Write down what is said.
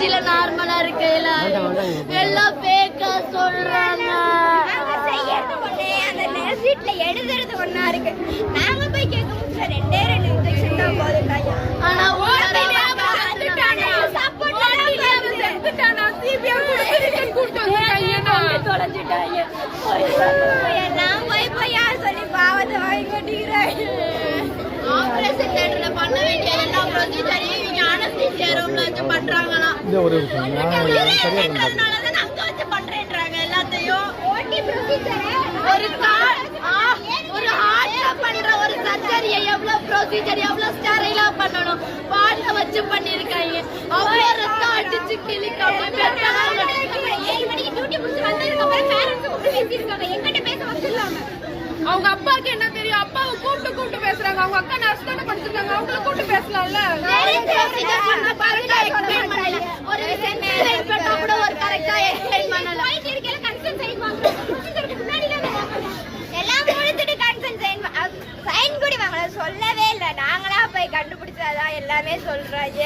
யூனிவர்சிட்டியில நார்மலா இருக்கு எல்லாம் பேக்கா சொல்றாங்க. வீட்டுல எழுதுறது ஒன்னா இருக்கு. நாங்க போய் கேட்க முடியல, 2 இன்ஜெக்ஷன் தான் போதுட்டாங்க. ஆனா நான் போய் யார் சொல்லி பாவத்தை வாங்கி கொண்டிருக்கிறேன். ஆபரேஷன் தியேட்டர்ல பண்ண வேண்டிய எல்லா ப்ரொசீஜரையும் இவங்க அனஸ்தீசியா ரூம்ல வச்சு பண்றாங்களாம். அங்க வச்சு பண்றேன்றாங்க எல்லாத்தையும். ஒரு ஹார்ட்ல பண்ற ஒரு சர்ஜரியை எவ்வளவு ப்ரொசீஜர் எவ்வளவு ஸ்டெரைலா பண்ணணும், பால்ல வச்சு பண்ணிருக்காங்க. அவ்வளவு ரத்தம் அடிச்சு கிளிக்காம அவங்க அப்பாவுக்கு என்ன தெரியும்? அப்பாவை கூப்பிட்டு பேசுறாங்க. அவங்க அக்கா நர்ஸ் தானே படிச்சிருக்காங்க, அவங்கள கூப்பிட்டு பேசலாம்ல. ஒரு விஷயம் கூட ஒரு கரெக்டா எக்ஸ்பிளைன் பண்ணல. எல்லாம் முடிச்சுட்டு கன்சென்ட் சைன் கூட வாங்கல, சொல்லவே இல்லை. நாங்களா போய் கண்டுபிடிச்சாதான் எல்லாமே சொல்றாங்க.